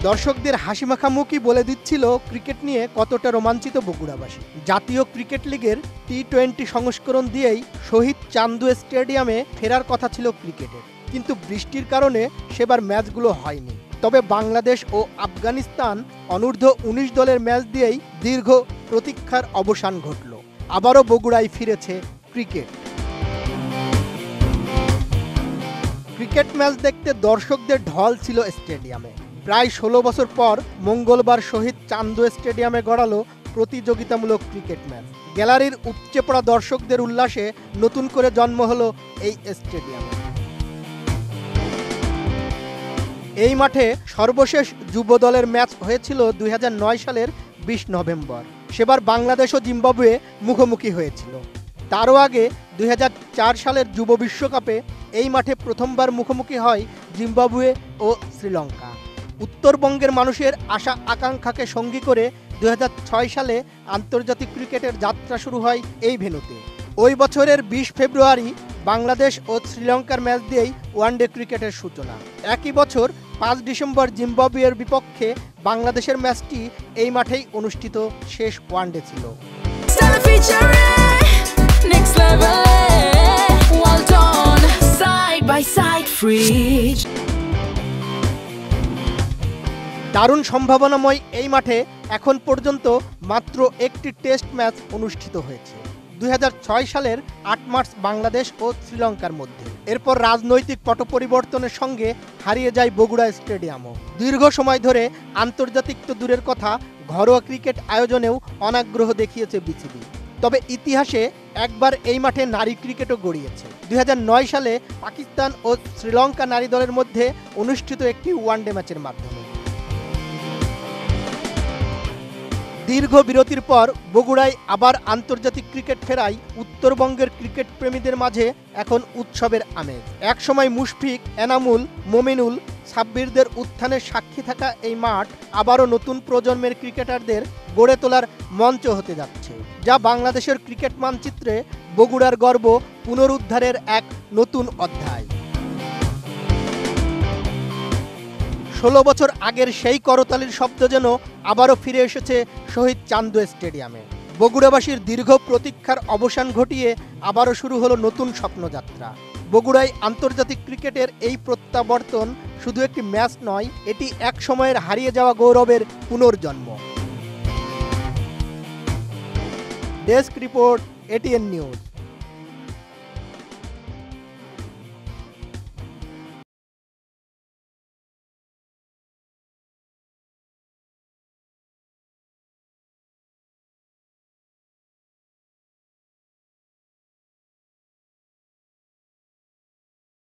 দর্শকদের হাসিমাখা মুখই বলে দিচ্ছিল ক্রিকেট নিয়ে কতটা রোমাঞ্চিত বগুড়াবাসী। জাতীয় ক্রিকেট লিগের টি-20 সংস্করণ দিয়েই শহীদ চান্দু স্টেডিয়ামে ফেরার কথা ছিল ক্রিকেটের, কিন্তু বৃষ্টির কারণে সেবার ম্যাচগুলো হয়নি। তবে বাংলাদেশ ও আফগানিস্তান অনূর্ধ্ব-19 দলের ম্যাচ দিয়েই দীর্ঘ প্রতীক্ষার অবসান ঘটল। আবারও বগুড়ায় ফিরেছে ক্রিকেট। ক্রিকেট ম্যাচ দেখতে দর্শকদের ঢল ছিল স্টেডিয়ামে। প্রায় 16 বছর পর মঙ্গলবার শহীদ চান্দু স্টেডিয়ামে গড়ালো প্রতিযোগিতামূলক ক্রিকেট ম্যাচ। গ্যালারির উপচে পড়া দর্শকদের উল্লাসে নতুন করে জন্ম হলো এই স্টেডিয়ামে। এই মাঠে সর্বশেষ যুব দলের ম্যাচ হয়েছিল 2009 সালের 20 নভেম্বর। সেবার বাংলাদেশ ও জিম্বাবুয়ে মুখোমুখি হয়েছিল। তারও আগে 2004 সালের যুব বিশ্বকাপে এই মাঠে প্রথমবার মুখোমুখি হয় জিম্বাবুয়ে ও শ্রীলঙ্কা। উত্তরবঙ্গের মানুষের আশা আকাঙ্ক্ষাকে সঙ্গী করে 2006 সালে আন্তর্জাতিক ক্রিকেটের যাত্রা শুরু হয় এই ভেন্যুতে। ওই বছরের 20 ফেব্রুয়ারি বাংলাদেশ ও শ্রীলঙ্কার ম্যাচ দিয়েই ওয়ানডে ক্রিকেটের সূচনা। একই বছর 5 ডিসেম্বর জিম্বাবুয়ের বিপক্ষে বাংলাদেশের ম্যাচটি এই মাঠেই অনুষ্ঠিত শেষ ওয়ানডে ছিল। দারুণ সম্ভাবনাময় এই মাঠে এখন পর্যন্ত মাত্র একটি টেস্ট ম্যাচ অনুষ্ঠিত হয়েছে 2006 সালের 8 মার্চ বাংলাদেশ ও শ্রীলঙ্কার মধ্যে। এরপর রাজনৈতিক পট পরিবর্তনের সঙ্গে হারিয়ে যায় বগুড়া স্টেডিয়ামও। দীর্ঘ সময় ধরে আন্তর্জাতিক তো দূরের কথা, ঘরোয়া ক্রিকেট আয়োজনেও অনাগ্রহ দেখিয়েছে বিসিবি। তবে ইতিহাসে একবার এই মাঠে নারী ক্রিকেটও গড়িয়েছে 2009 সালে পাকিস্তান ও শ্রীলঙ্কা নারী দলের মধ্যে অনুষ্ঠিত একটি ওয়ানডে ম্যাচের মাধ্যমে। দীর্ঘ বিরতির পর বগুড়ায় আবার আন্তর্জাতিক ক্রিকেট ফেরায় উত্তরবঙ্গের ক্রিকেট প্রেমীদের মাঝে এখন উৎসবের আমেজ। একসময় মুশফিক, এনামুল, মমিনুল, সাব্বিরদের উত্থানের সাক্ষী থাকা এই মাঠ আবারও নতুন প্রজন্মের ক্রিকেটারদের গড়ে তোলার মঞ্চ হতে যাচ্ছে, যা বাংলাদেশের ক্রিকেট মানচিত্রে বগুড়ার গর্ব পুনরুদ্ধারের এক নতুন অধ্যায়। 16 বছর আগের সেই করতালির শব্দ যেন আবারও ফিরে এসেছে শহীদ চান্দু স্টেডিয়ামে। বগুড়াবাসীর দীর্ঘ প্রতীক্ষার অবসান ঘটিয়ে আবারও শুরু হলো নতুন স্বপ্নযাত্রা। বগুড়ায় আন্তর্জাতিক ক্রিকেটের এই প্রত্যাবর্তন শুধু একটি ম্যাচ নয়, এটি এক সময়ের হারিয়ে যাওয়া গৌরবের পুনর্জন্ম। Desk report, ATN news.